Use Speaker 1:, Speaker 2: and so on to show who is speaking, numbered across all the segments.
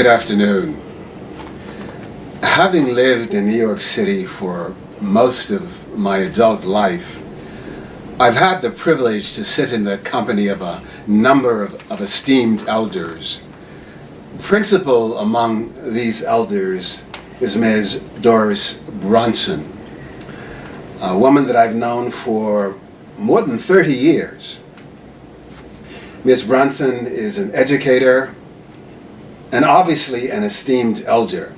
Speaker 1: afternoon. Having lived in New York City for most of my adult life, I've had the privilege to sit in the company of a number of esteemed elders. Principal among these elders is Ms. Doris Brunson, a woman that I've known for more than 30 years. Ms. Brunson is an educator and obviously an esteemed elder.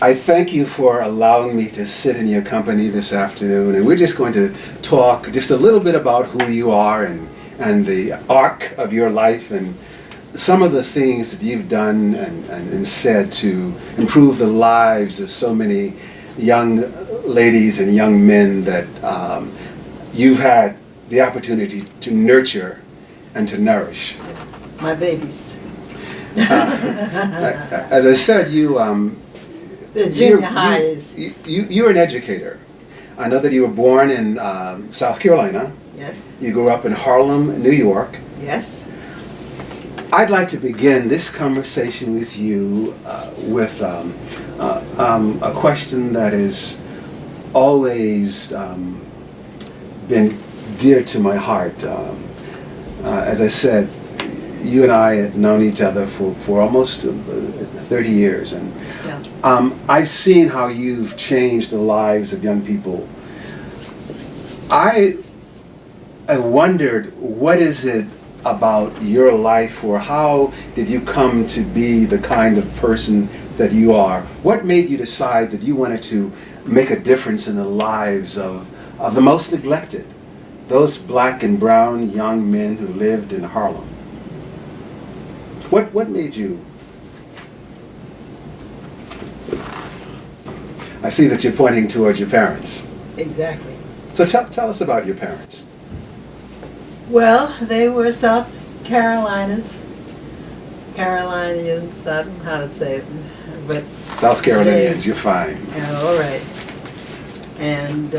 Speaker 1: I thank you for allowing me to sit in your company this afternoon, and we're just going to talk just a little bit about who you are and the arc of your life and some of the things that you've done and said to improve the lives of so many young ladies and young men that you've had the opportunity to nurture and to nourish.
Speaker 2: My babies.
Speaker 1: As I said,
Speaker 2: The junior highs.
Speaker 1: You're an educator. I know that you were born in South Carolina.
Speaker 2: Yes.
Speaker 1: You grew up in Harlem, New York.
Speaker 2: Yes.
Speaker 1: I'd like to begin this conversation with you with a question that has always been dear to my heart. As I said, you and I had known each other for almost 30 years, and
Speaker 2: Yeah.
Speaker 1: I've seen how you've changed the lives of young people. I wondered, what is it about your life, or how did you come to be the kind of person that you are? What made you decide that you wanted to make a difference in the lives of the most neglected, those black and brown young men who lived in Harlem? What made you? I see that you're pointing towards your parents.
Speaker 2: Exactly.
Speaker 1: So tell us about your parents.
Speaker 2: Well, they were South Carolinians. I don't know how to say it, but
Speaker 1: South Carolinians, you're fine.
Speaker 2: yeah, all right. And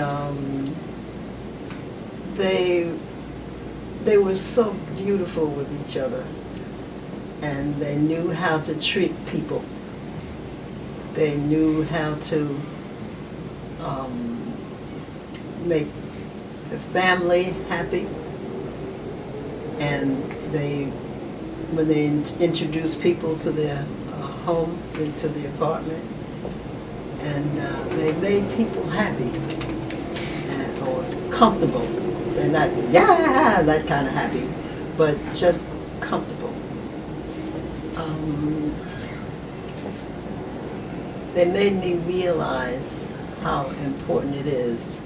Speaker 2: they were so beautiful with each other, and they knew how to treat people. They knew how to make the family happy, and when they introduced people to their home, into the apartment, and they made people happy or comfortable. They're not, yeah, that kind of happy, but just comfortable. They made me realize how important it is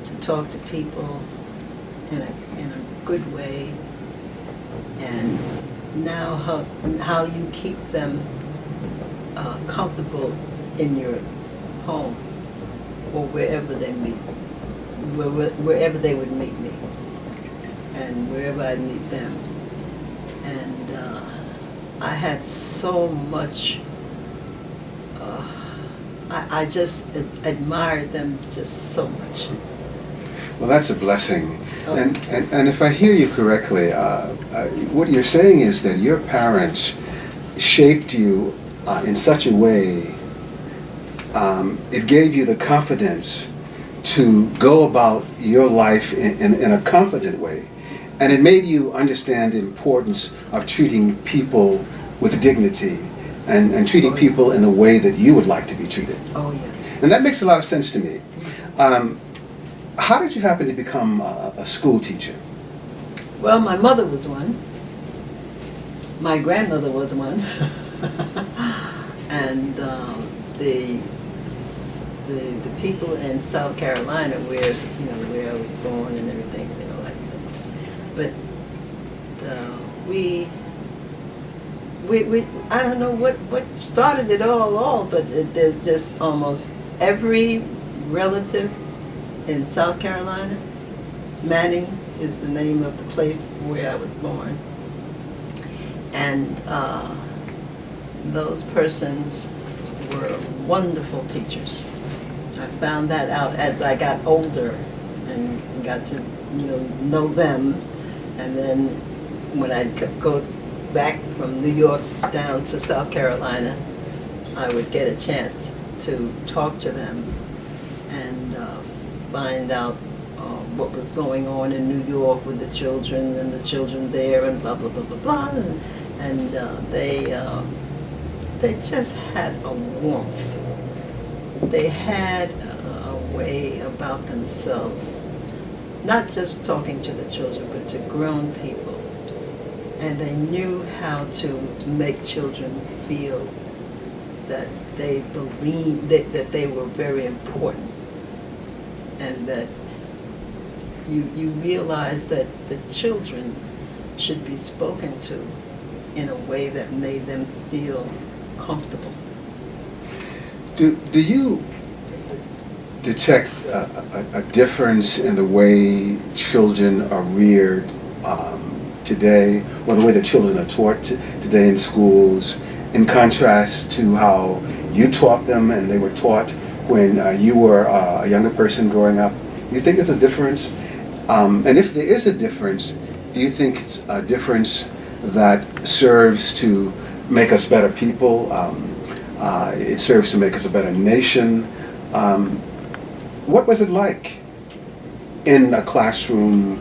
Speaker 2: to talk to people in a good way, and now how you keep them comfortable in your home or wherever they meet, wherever they would meet me, and wherever I'd meet them. And I had so much. I just admired them just so much.
Speaker 1: Well, that's a blessing.
Speaker 2: Oh.
Speaker 1: And if I hear you correctly, what you're saying is that your parents shaped you in such a way, it gave you the confidence to go about your life in a confident way. And it made you understand the importance of treating people with dignity and treating people in the way that you would like to be treated.
Speaker 2: Oh, yeah.
Speaker 1: And that makes a lot of sense to me. How did you happen to become a school teacher?
Speaker 2: Well, my mother was one. My grandmother was one. And the people in South Carolina, where I was born and everything, like that. But we I don't know what started it all off, but there's just almost every relative in South Carolina. Manning is the name of the place where I was born. And those persons were wonderful teachers. I found that out as I got older and got to know them. And then when I'd go back from New York down to South Carolina, I would get a chance to talk to them and find out what was going on in New York with the children and the children there and blah, blah, blah, blah, blah. And they just had a warmth. They had a way about themselves, not just talking to the children, but to grown people. And they knew how to make children feel that they believed that they were very important, and that you realize that the children should be spoken to in a way that made them feel comfortable.
Speaker 1: Do you detect a difference in the way children are reared today, or the way that children are taught today in schools, in contrast to how you taught them and they were taught when you were a younger person growing up? Do you think there's a difference? And if there is a difference, do you think it's a difference that serves to make us better people? It serves to make us a better nation. What was it like in a classroom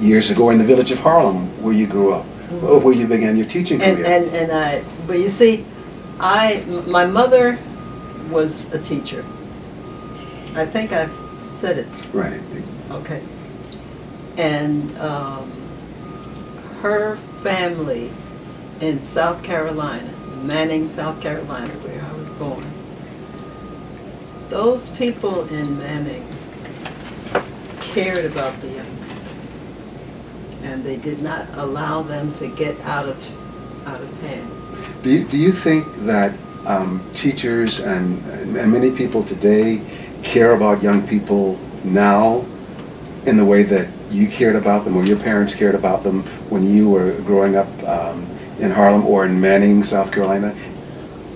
Speaker 1: years ago in the village of Harlem, where you grew up, or where you began your teaching career?
Speaker 2: But you see, my mother was a teacher. I think I've said it.
Speaker 1: Right.
Speaker 2: Okay. And her family in South Carolina, Manning, South Carolina, where I was born, those people in Manning cared about the young men, and they did not allow them to get out of hand.
Speaker 1: Do you think that teachers and many people today care about young people now in the way that you cared about them, or your parents cared about them when you were growing up in Harlem or in Manning, South Carolina?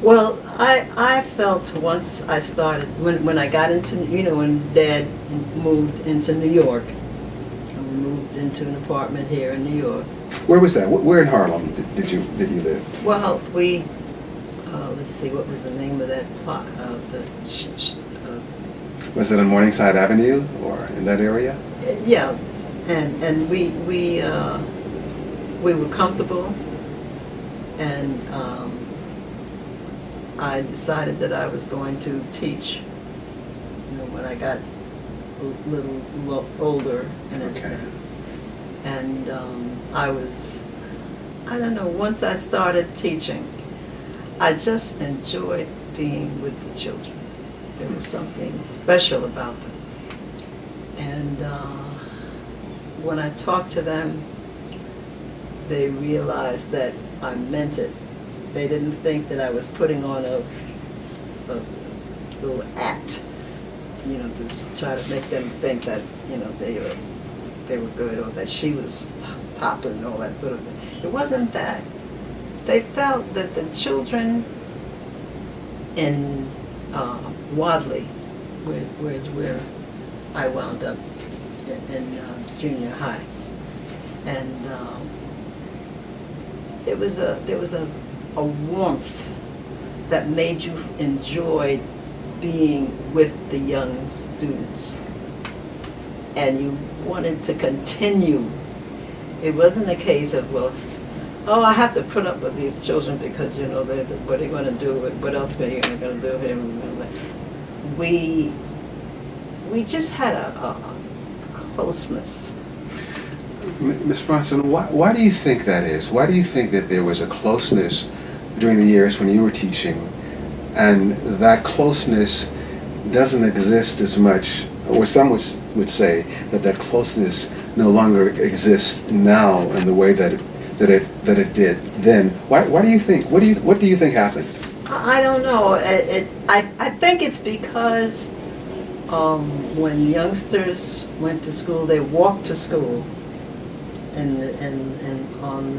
Speaker 2: Well, I felt once I started, when I got into, when Dad moved into New York, and we moved into an apartment here in New York.
Speaker 1: Where was that? Where in Harlem did you live?
Speaker 2: Well, we, let's see, what was the name of that plot,
Speaker 1: Was it on Morningside Avenue or in that area?
Speaker 2: Yeah, and we were comfortable, and I decided that I was going to teach, when I got a little older and everything.
Speaker 1: Okay.
Speaker 2: And I don't know, once I started teaching, I just enjoyed being with the children. There was something special about them. And when I talked to them, they realized that I meant it. They didn't think that I was putting on a little act, to try to make them think that, they were good, or that she was top and all that sort of thing. It wasn't that. They felt that the children in Wadley, where I wound up in junior high, and there was a warmth that made you enjoy being with the young students, and you wanted to continue. It wasn't a case of, I have to put up with these children because, what are you going to do? What else are you going to do here? We just had a closeness.
Speaker 1: Ms. Brunson, why do you think that is? Why do you think that there was a closeness during the years when you were teaching, and that closeness doesn't exist as much, or some would say that closeness no longer exists now in the way that it did then? Why do you think? What do you think happened?
Speaker 2: I don't know. I think it's because when youngsters went to school, they walked to school, and on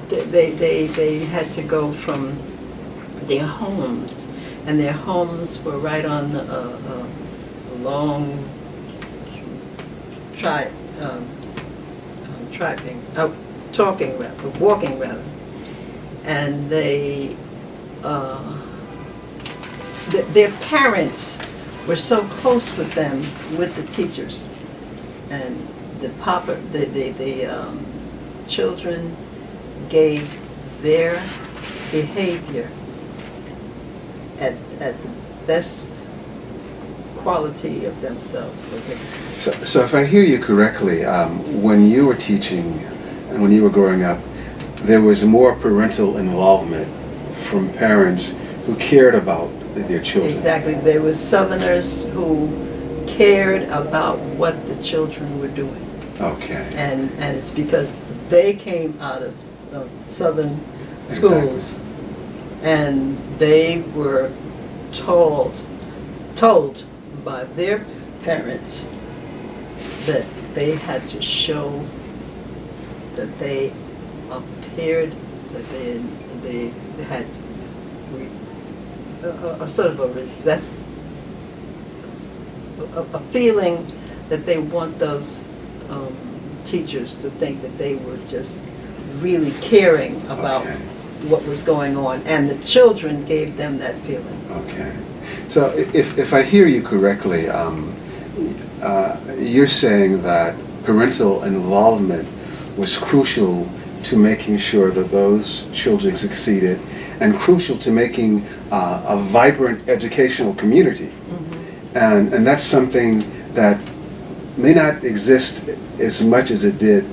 Speaker 2: they had to go from their homes, and their homes were right on a long walking rather, and their parents were so close with them, with the teachers, and the children gave their behavior at the best quality of themselves.
Speaker 1: So if I hear you correctly, when you were teaching and when you were growing up, there was more parental involvement from parents who cared about their children.
Speaker 2: Exactly. There were Southerners who cared about what the children were doing.
Speaker 1: Okay.
Speaker 2: And it's because they came out of Southern schools.
Speaker 1: Exactly.
Speaker 2: And they were told by their parents that they had to show that they appeared, that they had a sort of a feeling that they want those teachers to think that they were just really caring about what was going on, and the children gave them that feeling.
Speaker 1: Okay. So if I hear you correctly, you're saying that parental involvement was crucial to making sure that those children succeeded, and crucial to making a vibrant educational community. Mm-hmm. And that's something that may not exist as much as it did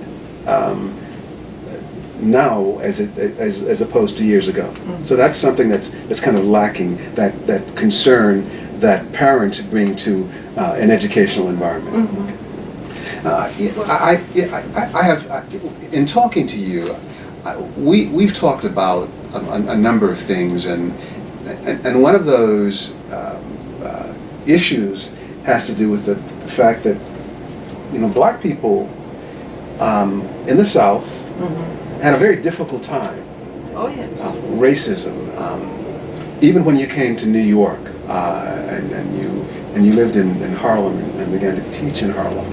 Speaker 1: now as opposed to years ago. Mm-hmm. So that's something that's kind of lacking, that concern that parents bring to an educational environment. Mm-hmm. I have, in talking to you, we've talked about a number of things, and one of those issues has to do with the fact that, black people in the South mm-hmm. had a very difficult time.
Speaker 2: Oh yes.
Speaker 1: Racism, even when you came to New York and you lived in Harlem and began to teach in Harlem.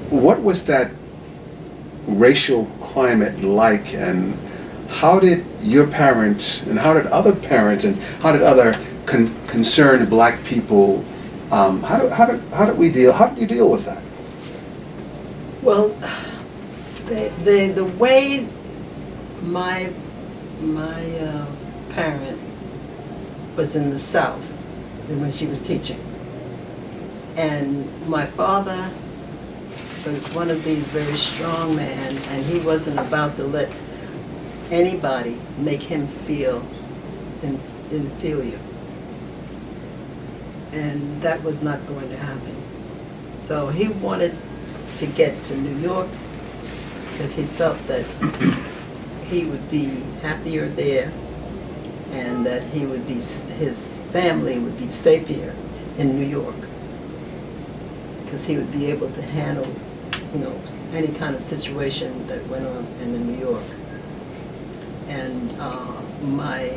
Speaker 1: What was that racial climate like, and how did your parents, and how did other parents, and how did other concerned black people, how did you deal with that?
Speaker 2: Well, the way my parent was in the South when she was teaching, and my father was one of these very strong men, and he wasn't about to let anybody make him feel inferior. And that was not going to happen. So he wanted to get to New York because he felt that he would be happier there, and that his family would be safer in New York, because he would be able to handle, any kind of situation that went on in New York. And my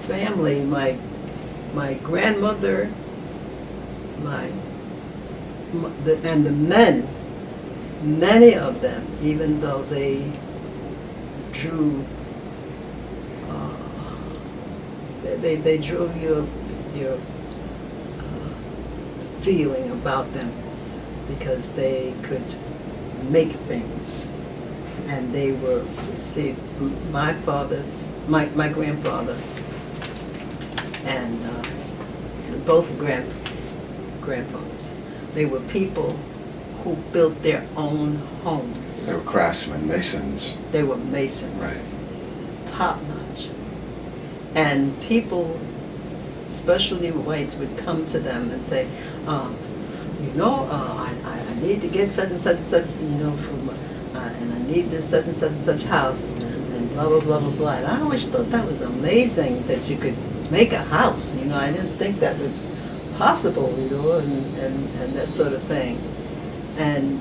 Speaker 2: family, my grandmother, and the men, many of them, even though they drew, they drew your feeling about them, because they could make things, and they were, my grandfather and both grandfathers, they were people who built their own homes.
Speaker 1: They were craftsmen, masons.
Speaker 2: They were masons.
Speaker 1: Right. Top
Speaker 2: notch. And people, especially whites, would come to them and say, I need to get such and such and such, and I need this such and such house, and blah, blah, blah, blah, blah. And I always thought that was amazing, that you could make a house. I didn't think that was possible, and that sort of thing. And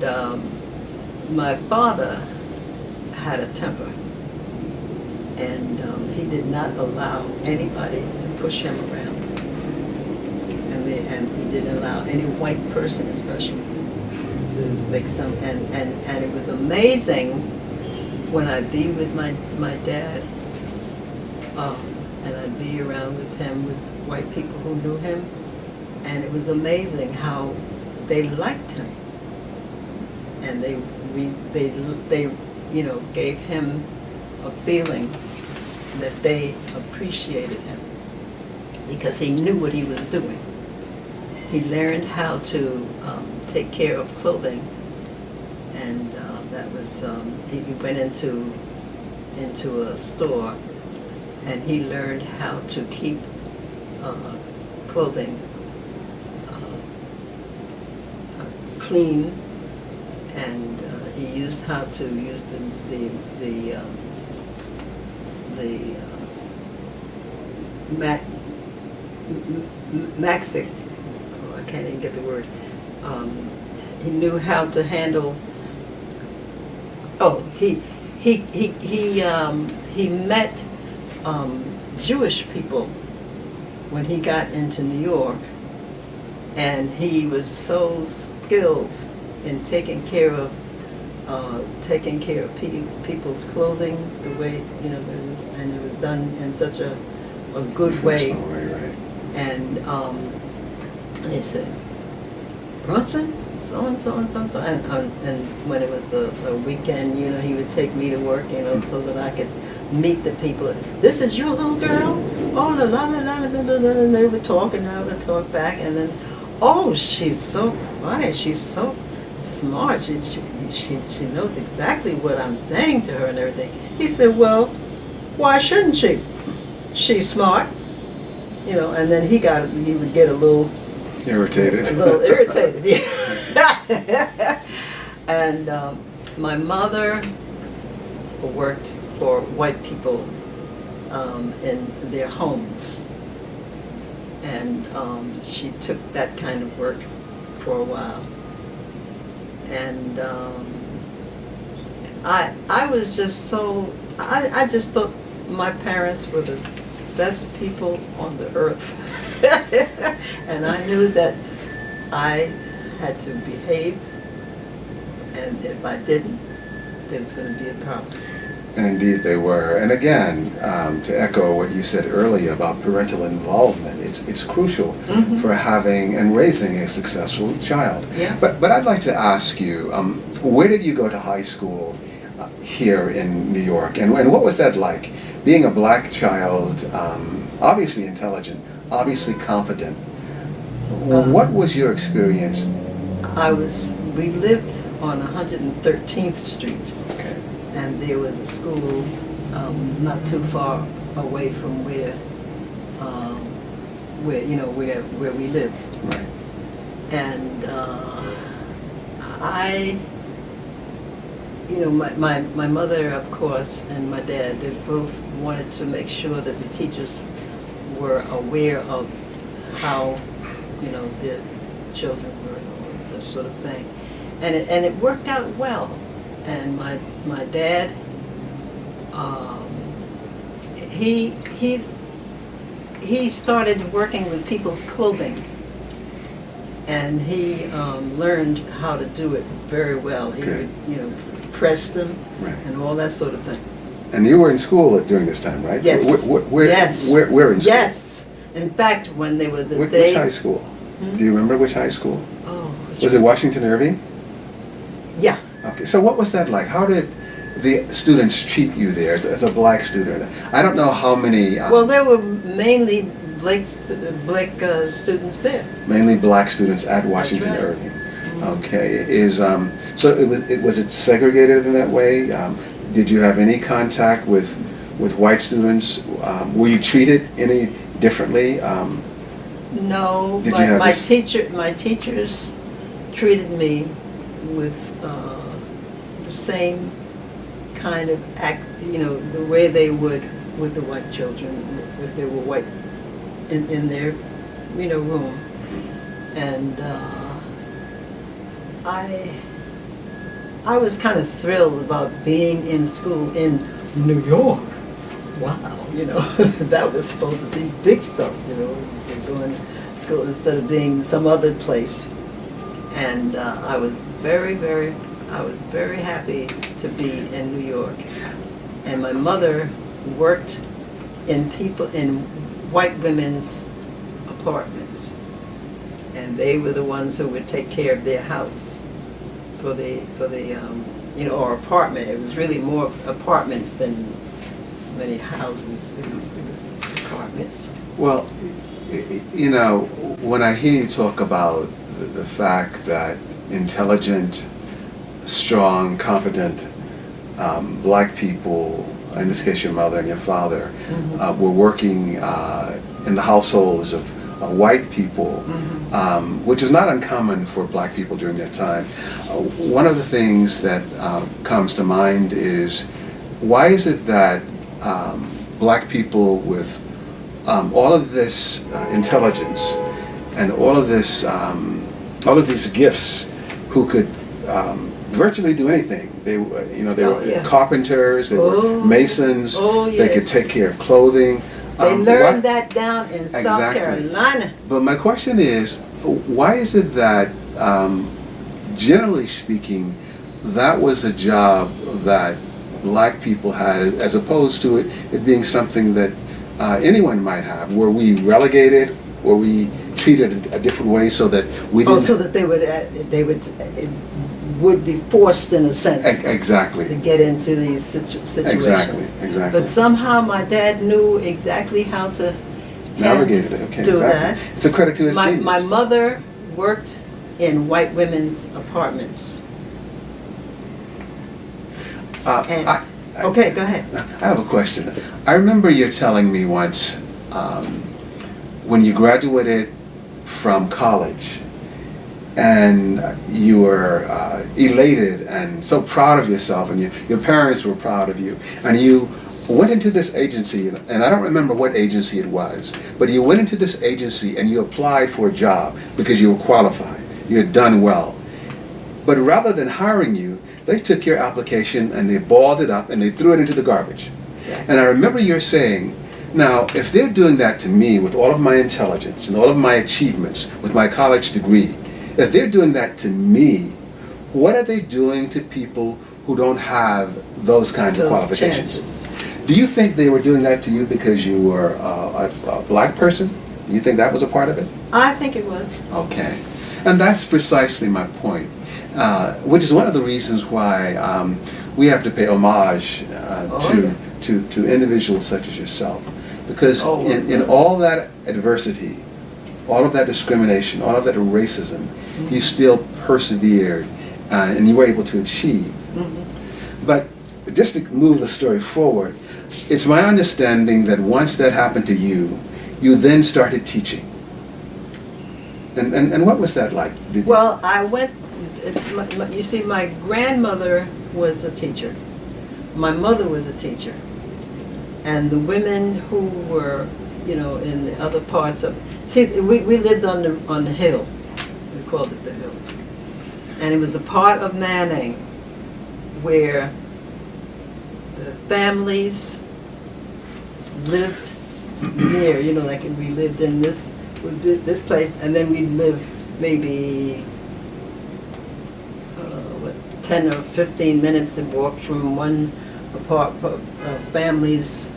Speaker 2: my father had a temper, and he did not allow anybody to push him around. And he didn't allow any white person especially make some, and it was amazing when I'd be with my dad, and I'd be around with him, with white people who knew him, and it was amazing how they liked him, and they gave him a feeling that they appreciated him because he knew what he was doing. He learned how to take care of clothing, and that was he went into a store, and he learned how to keep clothing clean, and he used how to use Maxic, I can't even get the word. He knew how to handle. Oh, he met Jewish people when he got into New York, and he was so skilled in taking care of people's clothing, the way, and it was done in such a good way.
Speaker 1: Right.
Speaker 2: And they said, Brunson, so and so and so and so, and when it was a weekend, he would take me to work, so that I could meet the people. This is your little girl? Oh, la la la la la, and they would talk, and I would talk back, and then, oh, she's so quiet, she's so smart, she knows exactly what I'm saying to her and everything. He said, well, why shouldn't she? She's smart. And then he would get a little
Speaker 1: irritated.
Speaker 2: Yeah. And my mother worked for white people in their homes, and she took that kind of work for a while. And I was just so, I just thought my parents were the best people on the earth. And I knew that I had to behave, and if I didn't, there was going to be a problem.
Speaker 1: And indeed they were. And again, to echo what you said earlier about parental involvement, it's crucial for having and raising a successful child.
Speaker 2: Yeah.
Speaker 1: But I'd like to ask you, where did you go to high school here in New York? And what was that like? Being a black child, obviously intelligent, obviously confident. What was your experience?
Speaker 2: We lived on 113th Street.
Speaker 1: Okay.
Speaker 2: And there was a school not too far away from where we lived.
Speaker 1: Right.
Speaker 2: And my mother, of course, and my dad, they both wanted to make sure that the teachers were aware of how, their children were, that sort of thing. And it worked out well. And my dad, he started working with people's clothing, and he learned how to do it very well. He would, press them,
Speaker 1: Right.
Speaker 2: and all that sort of thing.
Speaker 1: And you were in school during this time, right?
Speaker 2: Yes. Yes.
Speaker 1: Where in school?
Speaker 2: Yes. In fact, when there was a day.
Speaker 1: Which high school? Do you remember which high school?
Speaker 2: Oh.
Speaker 1: Was it Washington Irving?
Speaker 2: Yeah.
Speaker 1: Okay, so what was that like? How did the students treat you there as a black student? I don't know how many.
Speaker 2: Well, there were mainly black students there.
Speaker 1: Mainly black students at Washington
Speaker 2: That's right.
Speaker 1: Irving. Okay, so was it segregated in that way? Did you have any contact with white students? Were you treated any differently?
Speaker 2: No,
Speaker 1: Did you have
Speaker 2: my
Speaker 1: this-
Speaker 2: my teachers treated me with the same kind of act, the way they would with the white children if they were white in their room. And I was kind of thrilled about being in school in New York. Wow, that was supposed to be big stuff, you're going to school instead of being some other place. And I was I was very happy to be in New York. And my mother worked in white women's apartments. And they were the ones who would take care of their house for the or apartment. It was really more apartments than so many houses. It was apartments.
Speaker 1: Well, when I hear you talk about the fact that intelligent, strong, confident black people, in this case your mother and your father, were working in the households of white people, which was not uncommon for black people during that time. One of the things that comes to mind is, why is it that black people with all of this intelligence and all of these gifts, who could virtually do anything? They were carpenters, they were masons, they could take care of clothing.
Speaker 2: They learned that down in South Carolina.
Speaker 1: But my question is, why is it that, generally speaking, that was a job that black people had, as opposed to it being something that anyone might have? Were we relegated? Were we treated a different way so that we didn't?
Speaker 2: So that they would be forced, in a sense,
Speaker 1: exactly,
Speaker 2: to get into these situations.
Speaker 1: Exactly.
Speaker 2: But somehow my dad knew exactly how to
Speaker 1: navigate it. Okay,
Speaker 2: do
Speaker 1: exactly.
Speaker 2: that.
Speaker 1: It's a credit to his genius.
Speaker 2: My mother worked in white women's apartments. Okay, go ahead.
Speaker 1: I have a question. I remember you telling me once, when you graduated from college, and you were elated and so proud of yourself, and your parents were proud of you, and you went into this agency, and I don't remember what agency it was, but you went into this agency and you applied for a job because you were qualified, you had done well. But rather than hiring you, they took your application and they balled it up and they threw it into the garbage. And I remember you saying, now, if they're doing that to me with all of my intelligence and all of my achievements, with my college degree, if they're doing that to me, what are they doing to people who don't have those kinds of qualifications?
Speaker 2: Chances.
Speaker 1: Do you think they were doing that to you because you were a black person? Do you think that was a part of it?
Speaker 2: I think it was.
Speaker 1: Okay. And that's precisely my point, which is one of the reasons why we have to pay homage to individuals such as yourself. Because in all that adversity, all of that discrimination, all of that racism, you still persevered and you were able to achieve. But just to move the story forward, it's my understanding that once that happened to you, you then started teaching. And what was that like?
Speaker 2: Well, I went, you see, my grandmother was a teacher. My mother was a teacher. And the women who were, in the other parts of, we lived on the hill. We called it the hill. And it was a part of Manning where the families lived near, like we lived in this place, and then we'd live maybe 10 or 15 minutes to walk from one family's,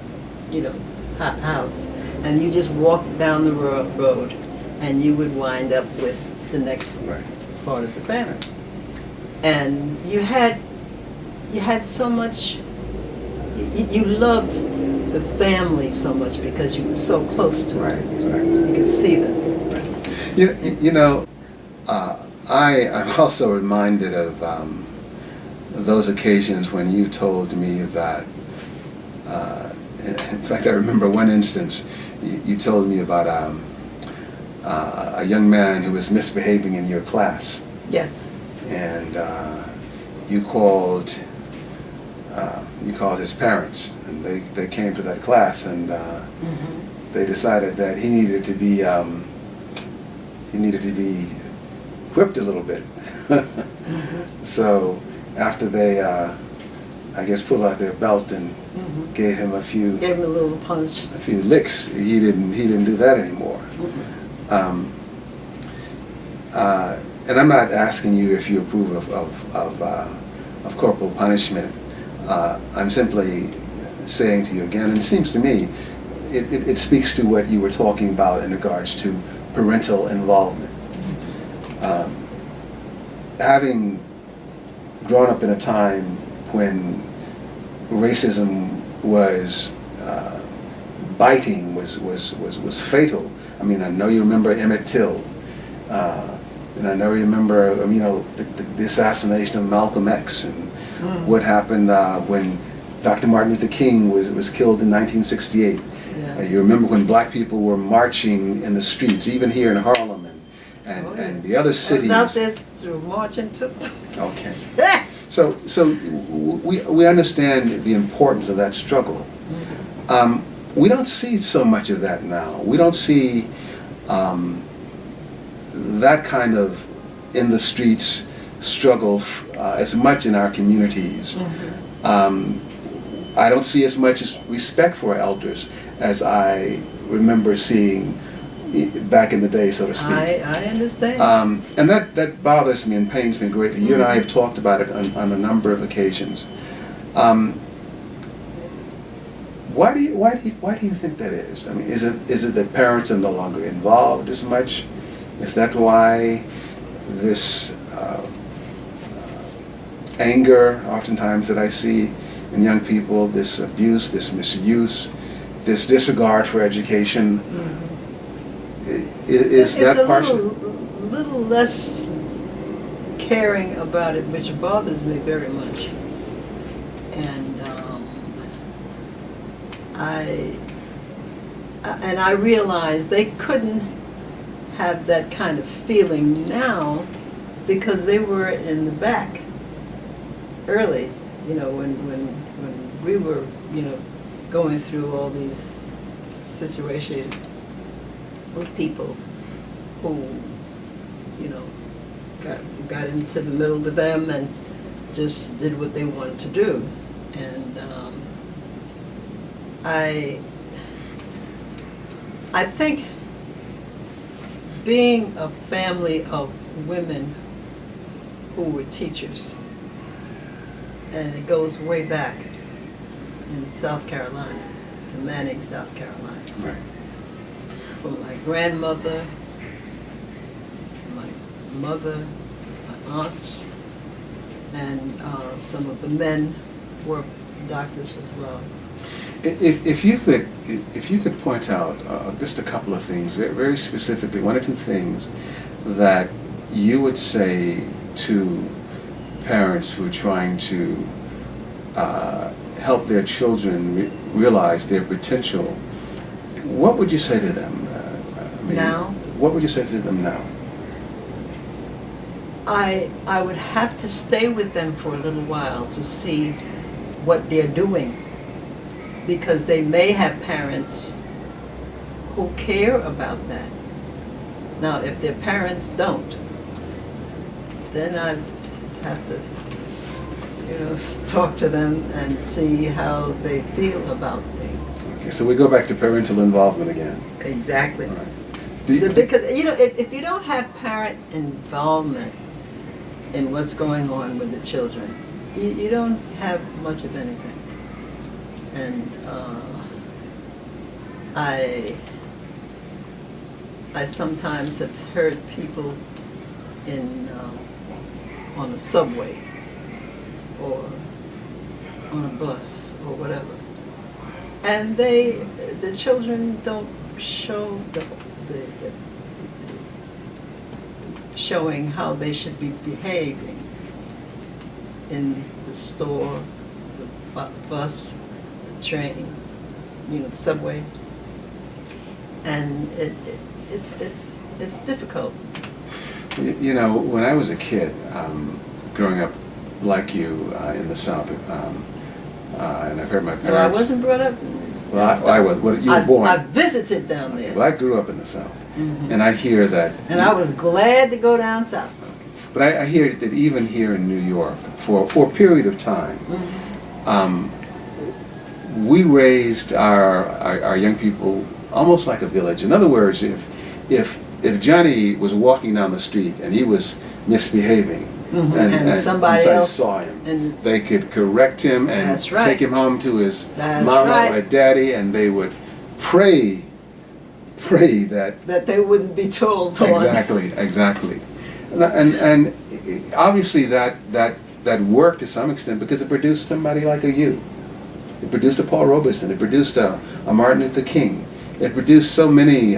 Speaker 2: house, and you just walk down the road, and you would wind up with the next part of the family. And you had so much. You loved the family so much because you were so close to
Speaker 1: Right,
Speaker 2: them.
Speaker 1: exactly.
Speaker 2: You could see them.
Speaker 1: I'm also reminded of those occasions when you told me that, in fact, I remember one instance, you told me about a young man who was misbehaving in your class.
Speaker 2: Yes.
Speaker 1: And you called his parents, and they came to that class, and they decided that he needed to be whipped a little bit. So after they, I guess, pulled out their belt and gave him a little punch, a few licks, he didn't do that anymore. and I'm not asking you if you approve of corporal punishment. I'm simply saying to you again, and it seems to me, it speaks to what you were talking about in regards to parental involvement. Having grown up in a time when racism was biting, was fatal. I mean, I know you remember Emmett Till, and I know you remember, the assassination of Malcolm X, and what happened when Dr. Martin Luther King was killed in 1968.
Speaker 2: Yeah.
Speaker 1: You remember when black people were marching in the streets, even here in Harlem and the other cities.
Speaker 2: I was out there marching too.
Speaker 1: Okay. So we understand the importance of that struggle. We don't see so much of that now. We don't see that kind of in the streets struggle as much in our communities. I don't see as much respect for elders as I remember seeing back in the day, so to speak.
Speaker 2: I understand.
Speaker 1: And that bothers me and pains me greatly. You and I have talked about it on a number of occasions. Why do you think that is? I mean, is it that parents are no longer involved as much? Is that why this anger, oftentimes, that I see in young people, this abuse, this misuse, this disregard for education? Is that partial?
Speaker 2: It's a little less caring about it, which bothers me very much. And I realize they couldn't have that kind of feeling now because they were in the back early, when we were, going through all these situations with people who, got into the middle with them and just did what they wanted to do. And I think being a family of women who were teachers, and it goes way back in South Carolina, to Manning, South Carolina.
Speaker 1: Right.
Speaker 2: From my grandmother, my mother, my aunts, and some of the men were doctors as well.
Speaker 1: If you could point out just a couple of things, very specifically, one or two things that you would say to parents who are trying to help their children realize their potential, what would you say to them?
Speaker 2: Now?
Speaker 1: What would you say to them now?
Speaker 2: I would have to stay with them for a little while to see what they're doing, because they may have parents who care about that. Now, if their parents don't, then I'd have to, talk to them and see how they feel about things.
Speaker 1: Okay, so we go back to parental involvement again.
Speaker 2: Exactly.
Speaker 1: All right.
Speaker 2: Because, if you don't have parent involvement in what's going on with the children, you don't have much of anything. And I sometimes have heard people on a subway or on a bus or whatever, and the children don't show showing how they should be behaving in the store, the bus, the train, the subway, and it's difficult.
Speaker 1: When I was a kid, growing up like you in the South, and I've heard my parents.
Speaker 2: Well, I wasn't brought up.
Speaker 1: Well, I was. You were born.
Speaker 2: I visited down there.
Speaker 1: Well, I grew up in the South, and I hear that.
Speaker 2: And I was glad to go down south.
Speaker 1: But I hear that even here in New York, for a period of time, we raised our young people almost like a village. In other words, if Johnny was walking down the street and he was misbehaving.
Speaker 2: And somebody else
Speaker 1: saw him.
Speaker 2: and
Speaker 1: They could correct him and
Speaker 2: That's right.
Speaker 1: take him home to his
Speaker 2: That's
Speaker 1: mama
Speaker 2: right.
Speaker 1: or daddy, and they would pray that
Speaker 2: that they wouldn't be told on.
Speaker 1: exactly. And obviously that worked to some extent because it produced somebody like a you. It produced a Paul Robeson. It produced a Martin Luther King. It produced so many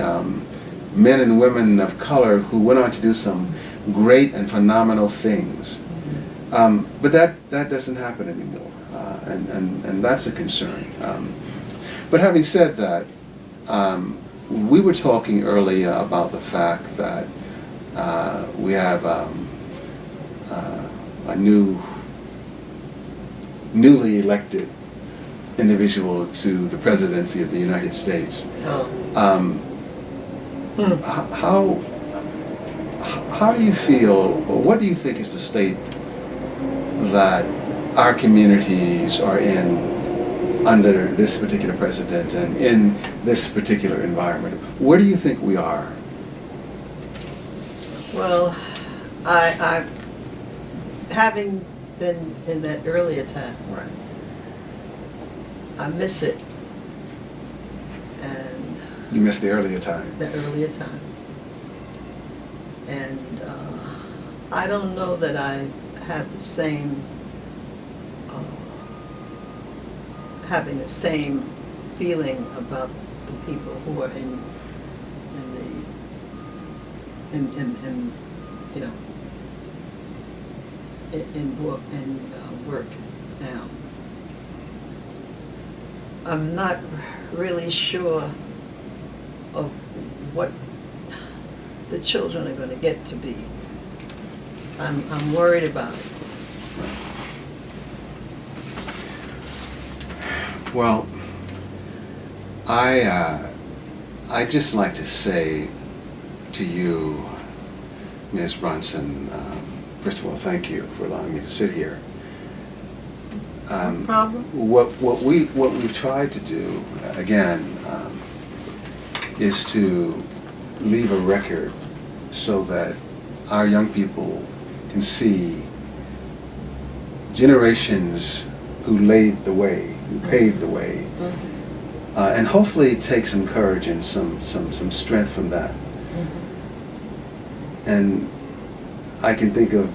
Speaker 1: men and women of color who went on to do some great and phenomenal things. But that doesn't happen anymore, and that's a concern. But having said that, we were talking earlier about the fact that we have a newly elected individual to the presidency of the United States. How do you feel, or what do you think is the state that our communities are in under this particular president and in this particular environment? Where do you think we are?
Speaker 2: Well, I having been in that earlier time,
Speaker 1: Right.
Speaker 2: I miss it. And
Speaker 1: You missed the earlier time.
Speaker 2: the earlier time. And I don't know that I have the same, having the same feeling about the people who are in you know, in work now. I'm not really sure of what the children are going to get to be. I'm worried about it.
Speaker 1: Well, I'd just like to say to you, Ms. Brunson, first of all, thank you for allowing me to sit here.
Speaker 2: No problem.
Speaker 1: What we've tried to do, again, is to leave a record so that our young people can see generations who laid the way, who paved the way, and hopefully take some courage and some strength from that. And I can think of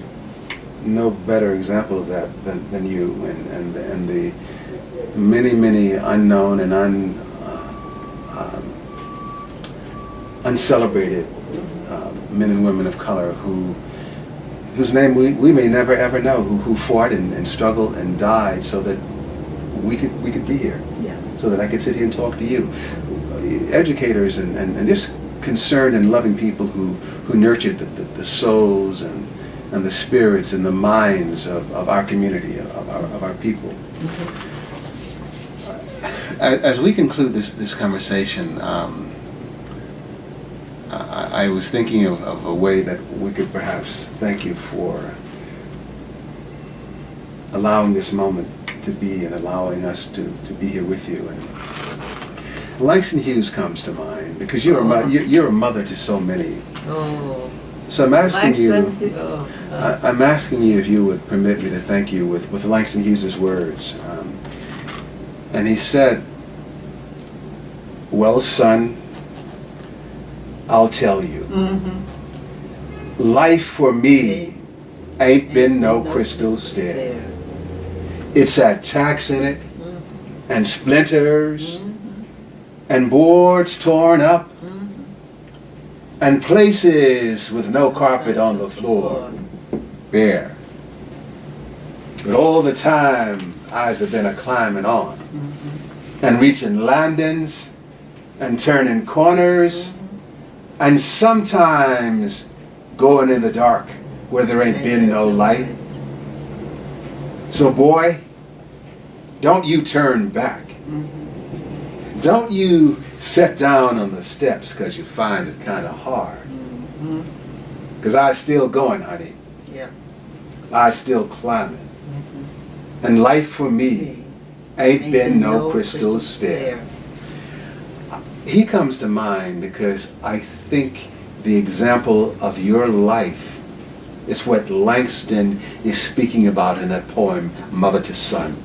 Speaker 1: no better example of that than you and the many unknown and uncelebrated men and women of color whose name we may never ever know, who fought and struggled and died so that we could be here, so that I could sit here and talk to you, educators and just concerned and loving people who nurtured the souls and the spirits and the minds of our community, of our people. As we conclude this conversation, I was thinking of a way that we could perhaps thank you for allowing this moment to be and allowing us to be here with you. And Langston Hughes comes to mind because you're a mother to so many.
Speaker 2: Oh.
Speaker 1: So I'm asking
Speaker 2: Langston,
Speaker 1: you. I'm asking you if you would permit me to thank you with Langston Hughes' words. And he said, "Well, son, I'll tell you. Life for me ain't been no crystal stair. It's had tacks in it, and splinters, and boards torn up, and places with no carpet on the floor, bare. But all the time, I's have been a climbing on, and reaching landings, and turning corners, and sometimes going in the dark where there ain't been no light. So boy, don't you turn back. Don't you sit down on the steps because you find it kind of hard. Because I still going, honey.
Speaker 2: Yeah.
Speaker 1: I still climbing. And life for me ain't been no crystal stair." He comes to mind because I think the example of your life It's what Langston is speaking about in that poem, Mother to Son.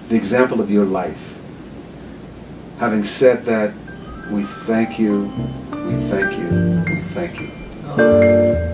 Speaker 1: The example of your life. Having said that, we thank you, we thank you, we thank you.
Speaker 2: Oh.